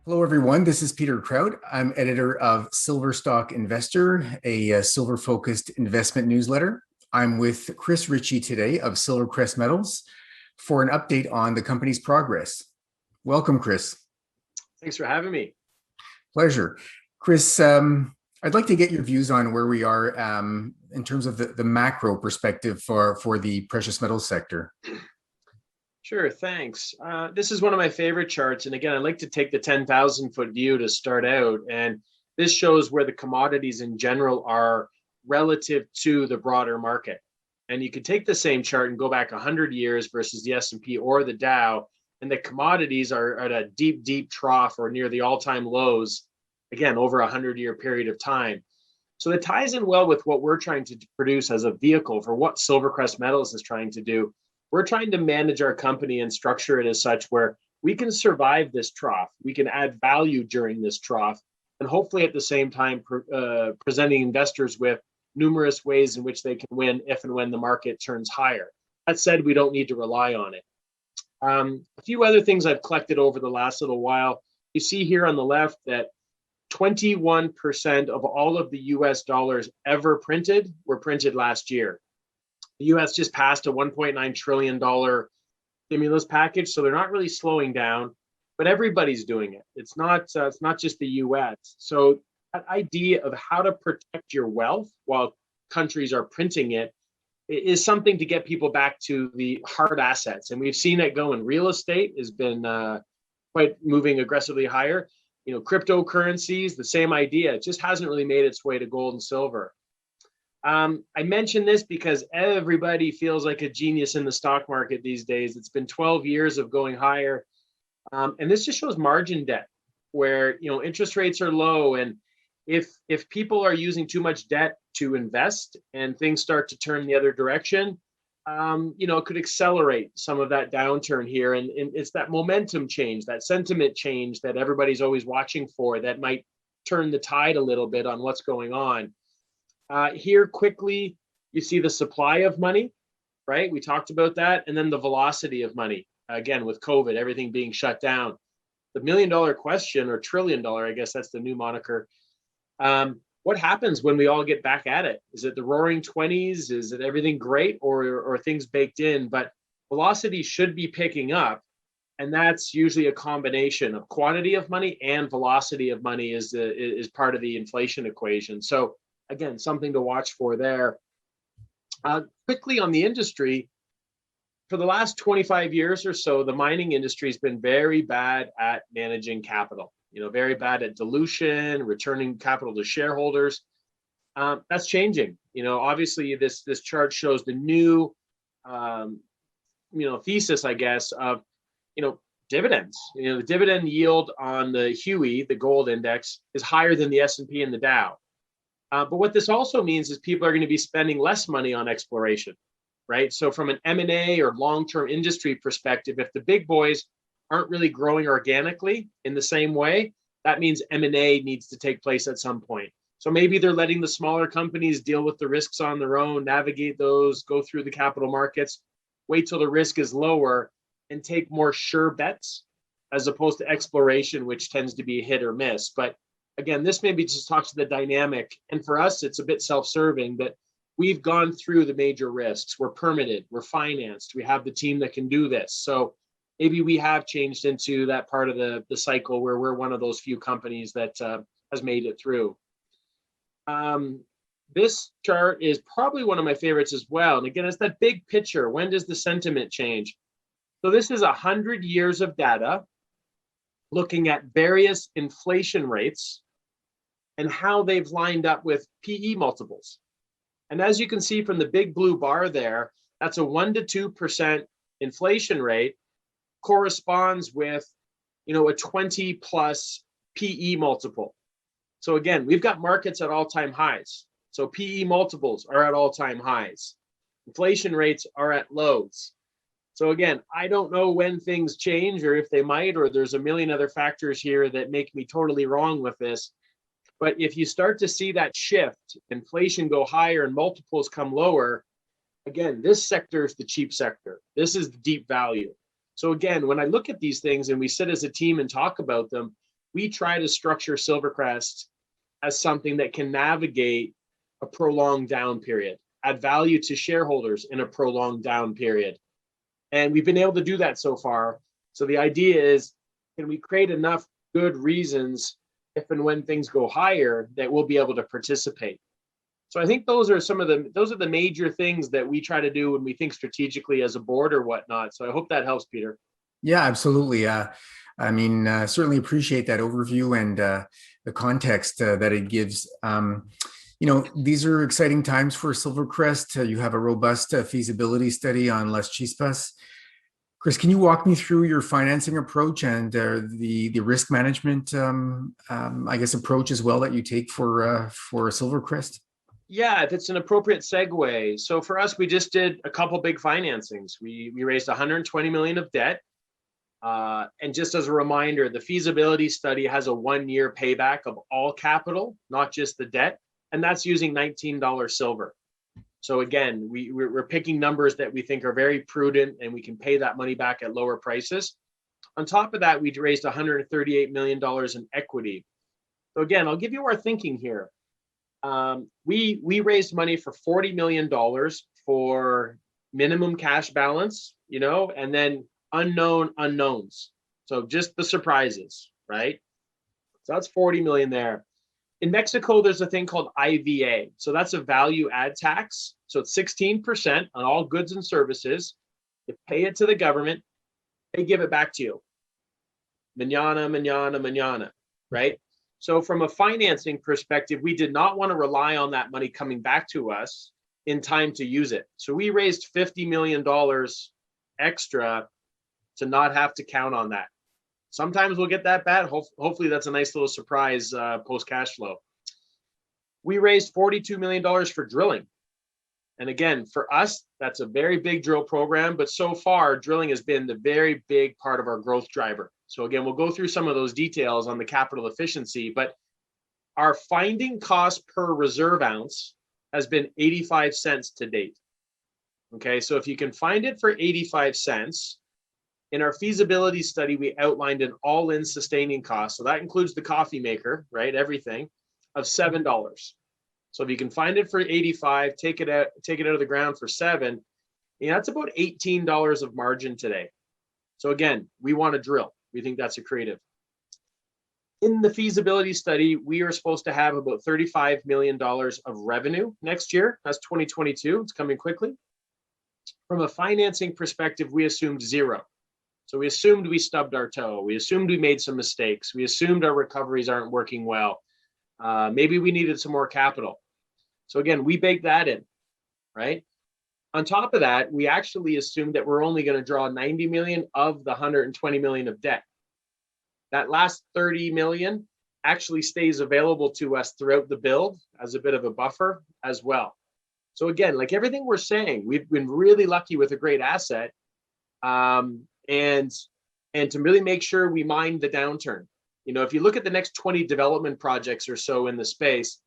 Hello, everyone. This is Peter Krauth. I'm editor of Silver Stock Investor, a silver-focused investment newsletter. I'm with Chris Ritchie today of SilverCrest Metals for an update on the company's progress. Welcome, Chris. Thanks for having me. Pleasure. Chris, I'd like to get your views on where we are in terms of the macro perspective for the precious metals sector. Sure, thanks. This is one of my favorite charts. And again, I like to take the 10,000-foot view to start out. And this shows where the commodities in general are relative to the broader market. And you could take the same chart and go back 100 years versus the S&P or the Dow, and the commodities are at a deep, deep trough or near the all-time lows, again, over a 100-year period of time. So it ties in well with what we're trying to produce as a vehicle for what SilverCrest Metals is trying to do. We're trying to manage our company and structure it as such where we can survive this trough, we can add value during this trough, and hopefully at the same time presenting investors with numerous ways in which they can win if and when the market turns higher. That said, we don't need to rely on it. A few other things I've collected over the last little while. You see here on the left that 21% of all of the US dollars ever printed were printed last year. The US just passed a $1.9 trillion stimulus package, so they're not really slowing down, but everybody's doing it. It's not just the US. So that idea of how to protect your wealth while countries are printing it is something to get people back to the hard assets. And we've seen it go in real estate has been quite moving aggressively higher. You know, cryptocurrencies, the same idea. It just hasn't really made its way to gold and silver. I mention this because everybody feels like a genius in the stock market these days. It's been 12 years of going higher. And this just shows margin debt where, you know, interest rates are low. And if people are using too much debt to invest and things start to turn the other direction, you know, it could accelerate some of that downturn here. And it's that momentum change, that sentiment change that everybody's always watching for that might turn the tide a little bit on what's going on. Here quickly, you see the supply of money, right? We talked about that. And then the velocity of money. Again, with COVID, everything being shut down. The $1 million question, or $1 trillion, I guess that's the new moniker. What happens when we all get back at it? Is it the roaring 20s? Is it everything great or things baked in? But velocity should be picking up. And that's usually a combination of quantity of money and velocity of money is part of the inflation equation. So again, something to watch for there. Quickly on the industry, for the last 25 years or so, the mining industry has been very bad at managing capital. You know, very bad at dilution, returning capital to shareholders. That's changing. You know, obviously this chart shows the new, thesis, I guess, of, dividends. You know, the dividend yield on the HUI, the gold index, is higher than the S&P and the Dow. But what this also means is people are going to be spending less money on exploration, right? So from an M&A or long-term industry perspective, if the big boys aren't really growing organically in the same way, that means M&A needs to take place at some point. So maybe they're letting the smaller companies deal with the risks on their own, navigate those, go through the capital markets, wait till the risk is lower and take more sure bets as opposed to exploration, which tends to be hit or miss. But again, this maybe just talks to the dynamic. And for us, it's a bit self-serving, but we've gone through the major risks. We're permitted, we're financed, we have the team that can do this. So maybe we have changed into that part of the cycle where we're one of those few companies that has made it through. This chart is probably one of my favorites as well. And again, it's that big picture. When does the sentiment change? So this is 100 years of data looking at various inflation rates and how they've lined up with PE multiples. And as you can see from the big blue bar there, that's a 1 to 2% inflation rate corresponds with, a 20 plus PE multiple. So again, we've got markets at all-time highs. So PE multiples are at all-time highs. Inflation rates are at lows. So again, I don't know when things change or if they might, or there's a million other factors here that make me totally wrong with this. But if you start to see that shift, inflation go higher and multiples come lower, again, this sector is the cheap sector. This is the deep value. So again, when I look at these things and we sit as a team and talk about them, we try to structure SilverCrest as something that can navigate a prolonged down period, add value to shareholders in a prolonged down period. And we've been able to do that so far. So the idea is, can we create enough good reasons if and when things go higher that we'll be able to participate? So I think those are the major things that we try to do when we think strategically as a board or whatnot. So I hope that helps, Peter. Yeah, absolutely. Certainly appreciate that overview and the context that it gives. These are exciting times for SilverCrest. You have a robust feasibility study on Las Chispas. Chris, can you walk me through your financing approach and the risk management, approach as well that you take for SilverCrest? Yeah, if it's an appropriate segue. So for us, we just did a couple big financings. We raised 120 million of debt. And just as a reminder, the feasibility study has a 1-year payback of all capital, not just the debt, and that's using $19 silver. So again, we're picking numbers that we think are very prudent and we can pay that money back at lower prices. On top of that, we raised $138 million in equity. So again, I'll give you our thinking here. We raised money for $40 million for minimum cash balance, and then unknown unknowns. So just the surprises, right? So that's 40 million there. In Mexico, there's a thing called IVA. So that's a value add tax. So it's 16% on all goods and services. You pay it to the government, they give it back to you. Mañana, right? So from a financing perspective, we did not want to rely on that money coming back to us in time to use it. So we raised $50 million extra to not have to count on that. Sometimes we'll get that bad. Hopefully that's a nice little surprise post cash flow. We raised $42 million for drilling. And again, for us, that's a very big drill program, but so far drilling has been the very big part of our growth driver. So again, we'll go through some of those details on the capital efficiency, but our finding cost per reserve ounce has been 85 cents to date. Okay, so if you can find it for 85 cents, in our feasibility study, we outlined an all-in sustaining cost. So that includes the coffee maker, right? Everything of $7. So if you can find it for 85, take it out of the ground for 7, that's about $18 of margin today. So again, we want to drill. We think that's accretive. In the feasibility study, we are supposed to have about $35 million of revenue next year. That's 2022. It's coming quickly. From a financing perspective, we assumed 0. So we assumed we stubbed our toe. We assumed we made some mistakes. We assumed our recoveries aren't working well. Maybe we needed some more capital. So again, we baked that in, right? On top of that, we actually assumed that we're only going to draw 90 million of the 120 million of debt. That last 30 million actually stays available to us throughout the build as a bit of a buffer as well. So again, like everything we're saying, we've been really lucky with a great asset. And to really make sure we mind the downturn. If you look at the next 20 development projects or so in the space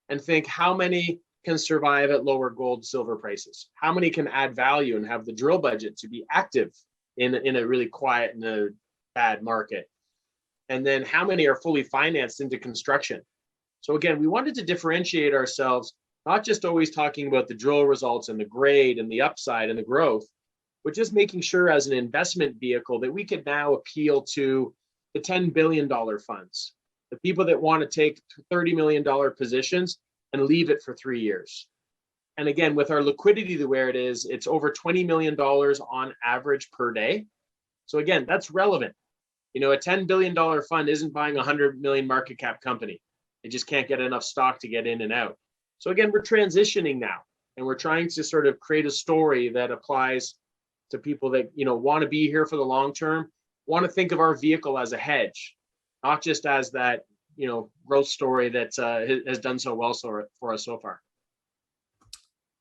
and think how many can survive at lower gold, silver prices, how many can add value and have the drill budget to be active in a really quiet and a bad market, and then how many are fully financed into construction. So again, we wanted to differentiate ourselves, not just always talking about the drill results and the grade and the upside and the growth, but just making sure as an investment vehicle that we could now appeal to the $10 billion funds, the people that want to take $30 million positions and leave it for 3 years. And again, with our liquidity the way it is, it's over $20 million on average per day. So again, that's relevant. A $10 billion fund isn't buying a 100 million market cap company. They just can't get enough stock to get in and out. So again, we're transitioning now, and we're trying to sort of create a story that applies to people that want to be here for the long term, want to think of our vehicle as a hedge, not just as that growth story that has done so well for us so far.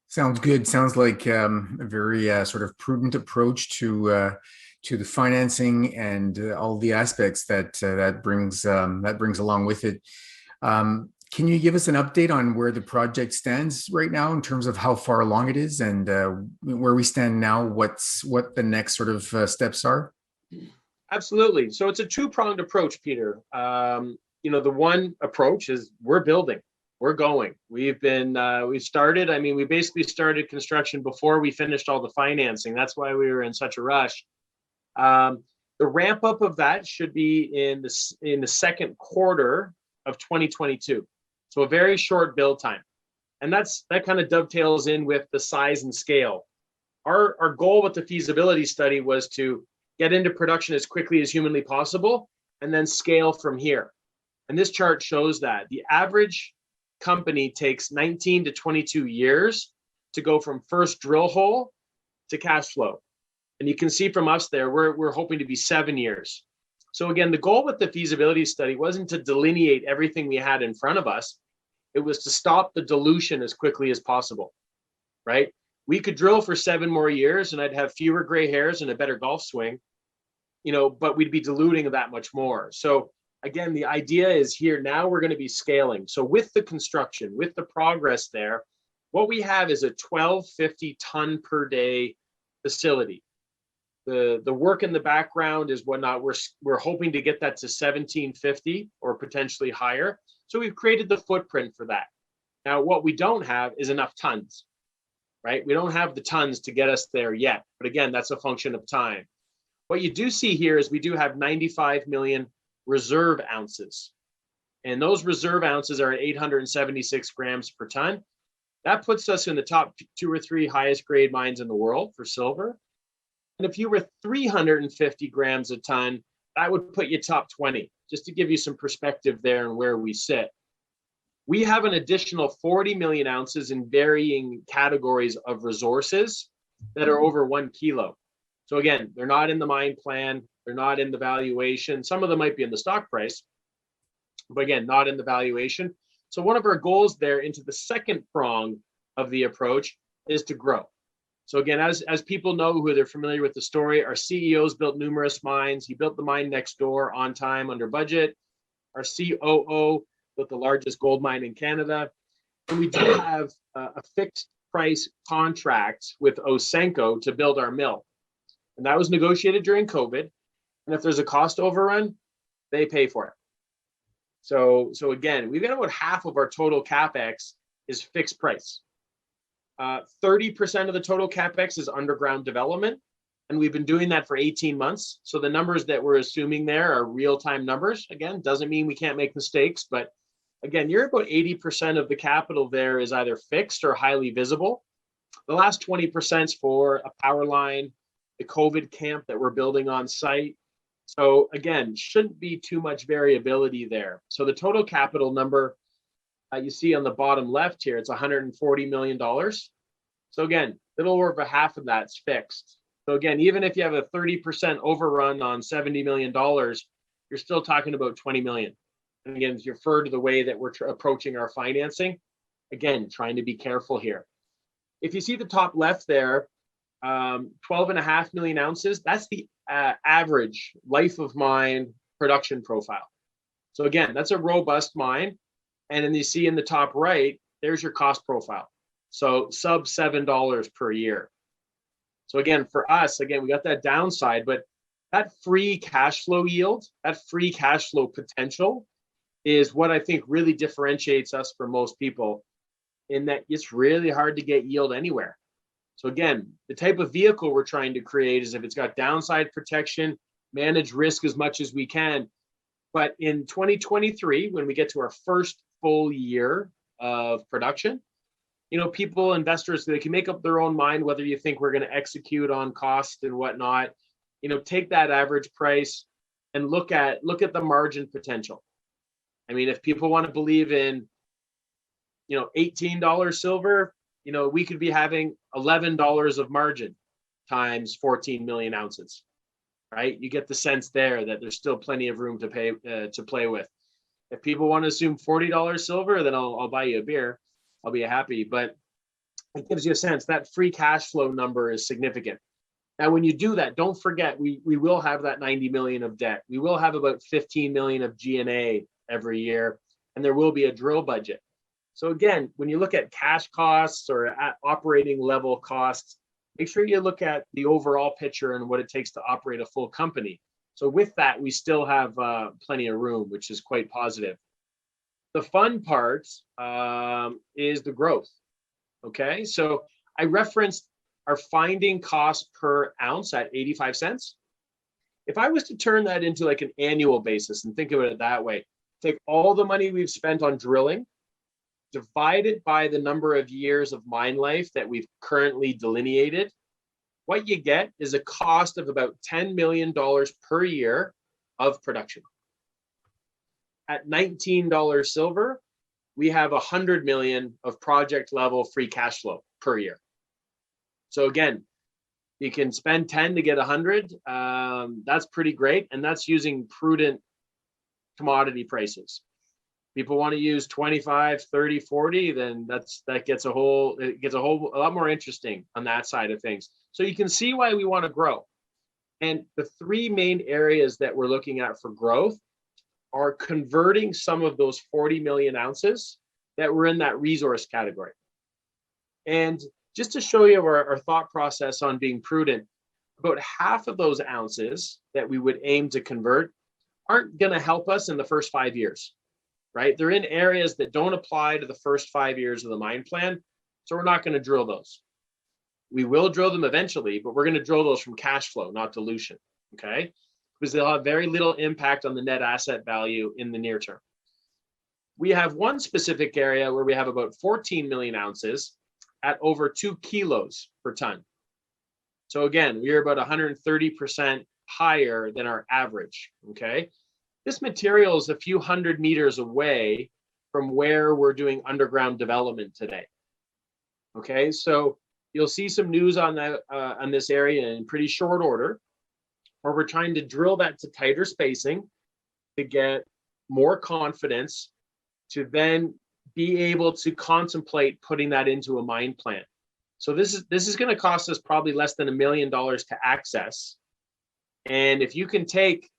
Sounds good. Sounds like a very sort of prudent approach to the financing and all the aspects that brings along with it. Can you give us an update on where the project stands right now in terms of how far along it is and where we stand now? What the next sort of steps are? Absolutely. So it's a two-pronged approach, Peter. The one approach is we're building, we're going. We've started. I mean, we basically started construction before we finished all the financing. That's why we were in such a rush. The ramp up of that should be in the second quarter of 2022. So a very short build time, and that kind of dovetails in with the size and scale. Our goal with the feasibility study was to get into production as quickly as humanly possible and then scale from here. And this chart shows that the average company takes 19 to 22 years to go from first drill hole to cash flow. And you can see from us there, we're hoping to be 7 years. So again, the goal with the feasibility study wasn't to delineate everything we had in front of us. It was to stop the dilution as quickly as possible, right? We could drill for 7 more years and I'd have fewer gray hairs and a better golf swing, but we'd be diluting that much more. So again, the idea is here now we're going to be scaling. So with the construction, with the progress there, what we have is a 1250 ton per day facility. The work in the background is whatnot. We're hoping to get that to 1750 or potentially higher. So we've created the footprint for that. Now, what we don't have is enough tons, right? We don't have the tons to get us there yet. But again, that's a function of time. What you do see here is we do have 95 million reserve ounces. And those reserve ounces are at 876 grams per ton. That puts us in the top 2 or 3 highest grade mines in the world for silver. And if you were 350 grams a ton, that would put you top 20, just to give you some perspective there and where we sit. We have an additional 40 million ounces in varying categories of resources that are over 1 kilo. So again, they're not in the mine plan, they're not in the valuation. Some of them might be in the stock price, but again, not in the valuation. So one of our goals there into the second prong of the approach is to grow. So again, as people know who they're familiar with the story, our CEO's built numerous mines. He built the mine next door on time, under budget. Our COO built the largest gold mine in Canada. And we do have a fixed price contract with Osenko to build our mill. And that was negotiated during COVID. And if there's a cost overrun, they pay for it. So again, we've got about half of our total CapEx is fixed price. 30% of the total CapEx is underground development. And we've been doing that for 18 months. So the numbers that we're assuming there are real-time numbers. Again, doesn't mean we can't make mistakes, but again, you're about 80% of the capital there is either fixed or highly visible. The last 20% is for a power line, the COVID camp that we're building on site. So again, shouldn't be too much variability there. So the total capital number you see on the bottom left here, it's $140 million. So again, a little over half of that's fixed. So again, even if you have a 30% overrun on $70 million, you're still talking about 20 million. And again, if you refer to the way that we're approaching our financing, again, trying to be careful here. If you see the top left there, 12.5 million ounces, that's the average life of mine production profile. So again, that's a robust mine. And then you see in the top right, there's your cost profile. So sub $7 per year. So again, for us, again, we got that downside, but that free cash flow yield, that free cash flow potential is what I think really differentiates us from most people, in that it's really hard to get yield anywhere. So again, the type of vehicle we're trying to create is if it's got downside protection, manage risk as much as we can. But in 2023, when we get to our first full year of production, people, investors, they can make up their own mind whether you think we're going to execute on cost and whatnot. Take that average price and look at the margin potential. I mean, if people want to believe in, $18 silver, we could be having $11 of margin times 14 million ounces, right? You get the sense there that there's still plenty of room to play with. If people want to assume $40 silver, then I'll buy you a beer. I'll be happy. But it gives you a sense that free cash flow number is significant. Now, when you do that, don't forget, we will have that 90 million of debt. We will have about 15 million of G&A every year, and there will be a drill budget. So again, when you look at cash costs or at operating level costs, make sure you look at the overall picture and what it takes to operate a full company. So with that, we still have plenty of room, which is quite positive. The fun part is the growth. Okay, so I referenced our finding cost per ounce at 85 cents. If I was to turn that into like an annual basis and think of it that way, take all the money we've spent on drilling, divide it by the number of years of mine life that we've currently delineated, what you get is a cost of about $10 million per year of production. At $19 silver, we have 100 million of project level free cash flow per year. So again, you can spend 10 to get 100. That's pretty great. And that's using prudent commodity prices. People want to use 25, 30, 40, then that gets a lot more interesting on that side of things. So you can see why we want to grow. And the three main areas that we're looking at for growth are converting some of those 40 million ounces that were in that resource category. And just to show you our thought process on being prudent, about half of those ounces that we would aim to convert aren't going to help us in the first 5 years, right? They're in areas that don't apply to the first 5 years of the mine plan. So we're not going to drill those. We will drill them eventually, but we're going to drill those from cash flow, not dilution, okay? Because they'll have very little impact on the net asset value in the near term. We have one specific area where we have about 14 million ounces at over 2 kilos per ton. So again, we are about 130% higher than our average, okay? This material is a few hundred meters away from where we're doing underground development today, okay? So you'll see some news on that on this area in pretty short order, where we're trying to drill that to tighter spacing to get more confidence to then be able to contemplate putting that into a mine plan. So this is going to cost us probably less than $1 million to access. And if you can take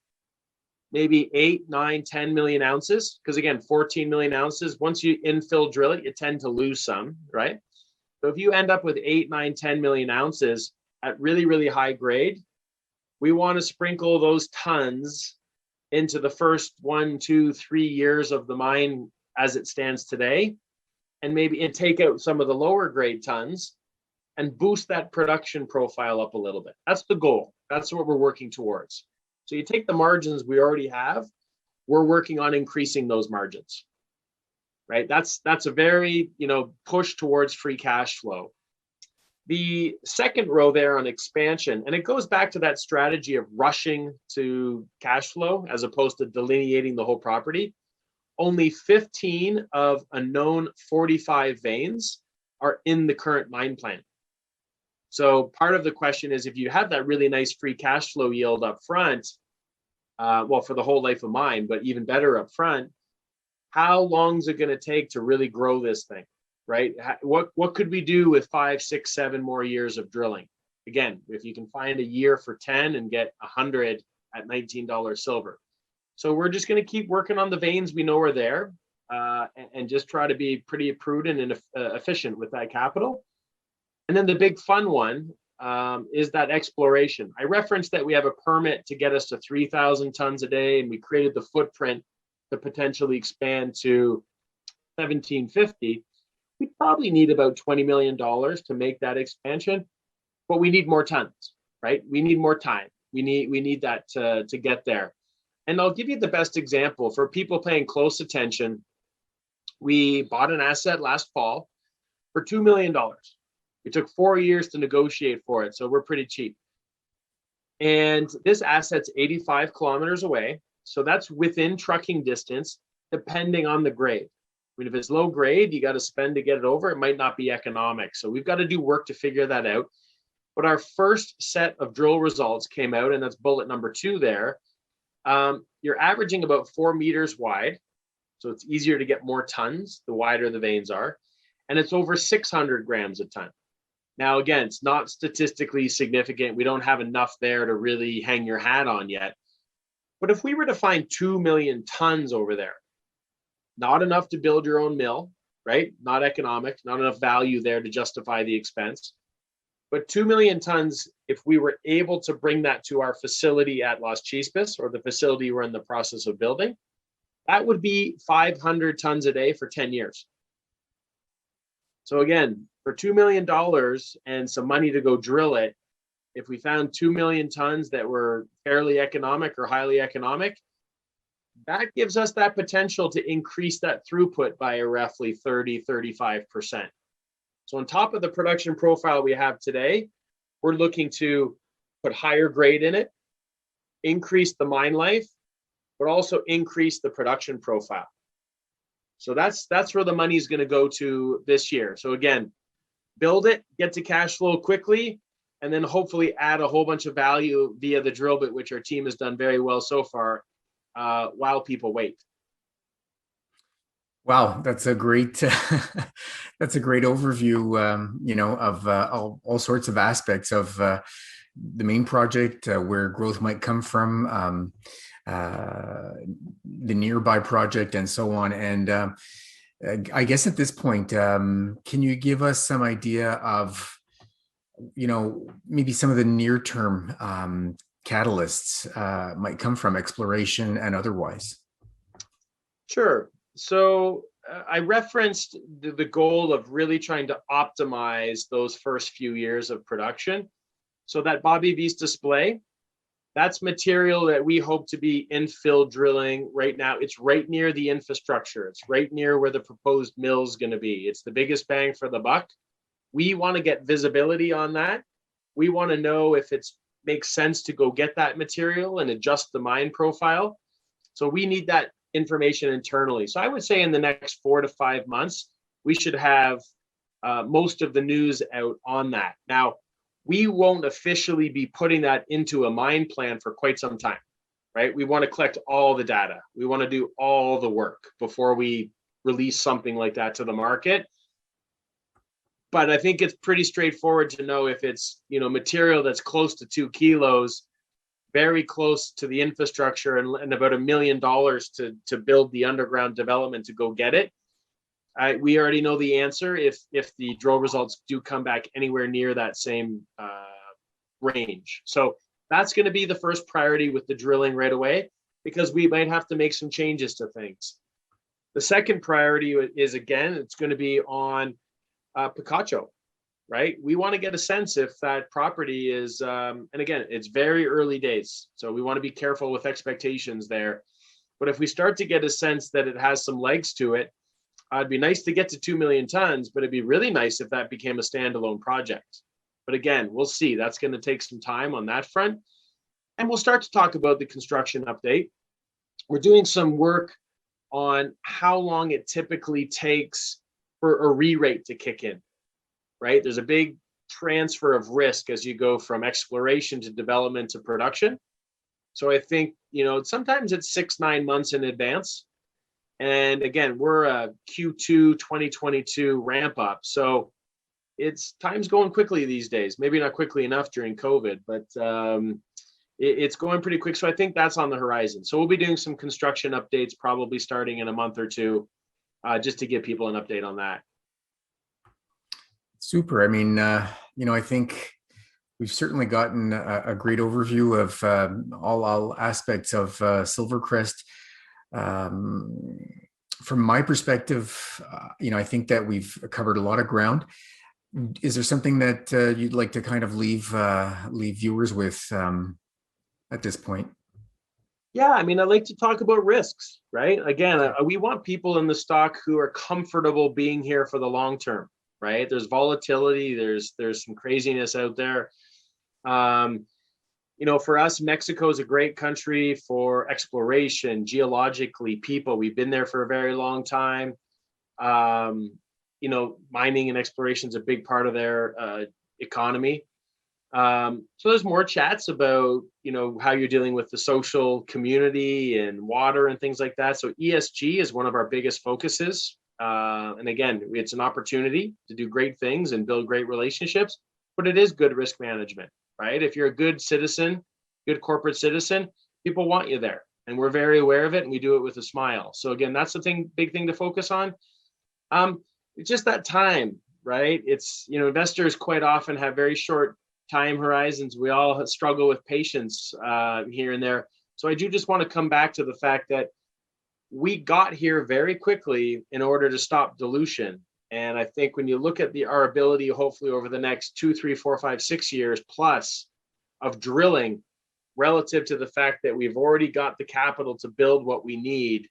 maybe 8, 9, 10 million ounces, because again, 14 million ounces, once you infill drill it, you tend to lose some, right? So if you end up with 8, 9, 10 million ounces at really, really high grade, we want to sprinkle those tons into the first 1, 2, 3 years of the mine as it stands today, and take out some of the lower grade tons and boost that production profile up a little bit. That's the goal. That's what we're working towards. So you take the margins we already have, we're working on increasing those margins, right? That's a very, push towards free cash flow. The second row there on expansion, and it goes back to that strategy of rushing to cash flow as opposed to delineating the whole property. Only 15 of a known 45 veins are in the current mine plan. So part of the question is, if you have that really nice free cash flow yield up front, for the whole life of mine, but even better up front, how long is it going to take to really grow this thing, right? What could we do with 5, 6, 7 more years of drilling? Again, if you can find a year for 10 and get 100 at $19 silver. So we're just going to keep working on the veins we know are there, and just try to be pretty prudent and efficient with that capital. And then the big fun one is that exploration. I referenced that we have a permit to get us to 3,000 tons a day, and we created the footprint to potentially expand to 1,750. We probably need about $20 million to make that expansion, but we need more tons, right? We need more time. We need that to get there. And I'll give you the best example for people paying close attention. We bought an asset last fall for $2 million. It took 4 years to negotiate for it, so we're pretty cheap. And this asset's 85 kilometers away, so that's within trucking distance, depending on the grade. I mean, if it's low grade, you got to spend to get it over. It might not be economic, so we've got to do work to figure that out. But our first set of drill results came out, and that's bullet number 2 there. You're averaging about 4 meters wide, so it's easier to get more tons the wider the veins are, and it's over 600 grams a ton. Now, again, it's not statistically significant. We don't have enough there to really hang your hat on yet. But if we were to find 2 million tons over there, not enough to build your own mill, right? Not economic, not enough value there to justify the expense. But 2 million tons if we were able to bring that to our facility at Las Chispas, or the facility we're in the process of building, that would be 500 tons a day for 10 years. So again, for $2 million and some money to go drill it, if we found 2 million tons that were fairly economic or highly economic, that gives us that potential to increase that throughput by a roughly 30-35%. So on top of the production profile we have today, we're looking to put higher grade in it, increase the mine life, but also increase the production profile. So that's where the money is going to go to this year. So again, build it, get to cash flow quickly, and then hopefully add a whole bunch of value via the drill bit, which our team has done very well so far, while people wait. Wow, that's a great that's a great overview, of all sorts of aspects of the main project, where growth might come from, the nearby project, and so on. And I guess at this point, can you give us some idea of, maybe some of the near-term catalysts might come from exploration and otherwise? Sure. So I referenced the goal of really trying to optimize those first few years of production. So that Bobby V's display, that's material that we hope to be infill drilling right now. It's right near the infrastructure. It's right near where the proposed mill is going to be. It's the biggest bang for the buck. We want to get visibility on that. We want to know if it makes sense to go get that material and adjust the mine profile. So we need that information internally. So I would say in the next 4 to 5 months, we should have most of the news out on that. Now, we won't officially be putting that into a mine plan for quite some time, right? We want to collect all the data. We want to do all the work before we release something like that to the market. But I think it's pretty straightforward to know if it's, material that's close to 2 kilos, very close to the infrastructure, and about $1 million to build the underground development to go get it. We already know the answer if the drill results do come back anywhere near that same range. So that's going to be the first priority with the drilling right away, because we might have to make some changes to things. The second priority is, again, it's going to be on Picacho, right? We want to get a sense if that property is, and again, it's very early days, so we want to be careful with expectations there. But if we start to get a sense that it has some legs to it, it'd be nice to get to 2 million tons, but it'd be really nice if that became a standalone project. But again, we'll see. That's going to take some time on that front. And we'll start to talk about the construction update. We're doing some work on how long it typically takes for a re-rate to kick in, right? There's a big transfer of risk as you go from exploration to development to production. So I think, sometimes it's 6-9 months in advance. And again, we're a Q2 2022 ramp up. So time's going quickly these days. Maybe not quickly enough during COVID, but it's going pretty quick. So I think that's on the horizon. So we'll be doing some construction updates probably starting in a month or two, just to give people an update on that. Super. I mean, I think we've certainly gotten a great overview of all aspects of SilverCrest. From my perspective, I think that we've covered a lot of ground. Is there something that you'd like to kind of leave viewers with at this point? Yeah, I mean, I like to talk about risks, right? Again, we want people in the stock who are comfortable being here for the long term, right? There's volatility, there's some craziness out there. For us, Mexico is a great country for exploration, geologically, people. We've been there for a very long time. Mining and exploration is a big part of their economy. So there's more chats about, how you're dealing with the social community and water and things like that. So ESG is one of our biggest focuses. And again, it's an opportunity to do great things and build great relationships, but it is good risk management, right? If you're a good citizen, good corporate citizen, people want you there. And we're very aware of it, and we do it with a smile. So again, that's the big thing to focus on. It's just that time, right? It's, investors quite often have very short time horizons. We all struggle with patience here and there. So I do just want to come back to the fact that we got here very quickly in order to stop dilution. And I think when you look at our ability, hopefully over the next 2, 3, 4, 5, 6 years plus of drilling, relative to the fact that we've already got the capital to build what we need,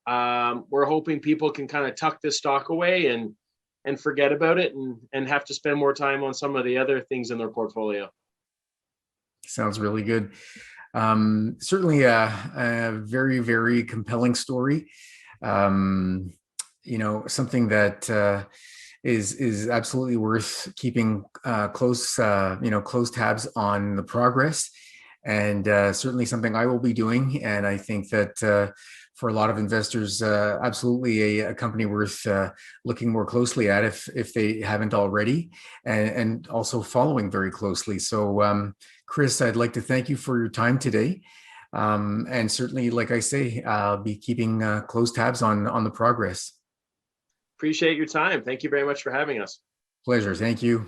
we're hoping people can kind of tuck this stock away and forget about it and have to spend more time on some of the other things in their portfolio. Sounds really good. Certainly a very, very compelling story. Something that is absolutely worth keeping close tabs on the progress, and certainly something I will be doing. And I think that for a lot of investors, absolutely a company worth looking more closely at if they haven't already, and also following very closely. So, Chris, I'd like to thank you for your time today. And certainly, like I say, I'll be keeping close tabs on the progress. Appreciate your time. Thank you very much for having us. Pleasure. Thank you.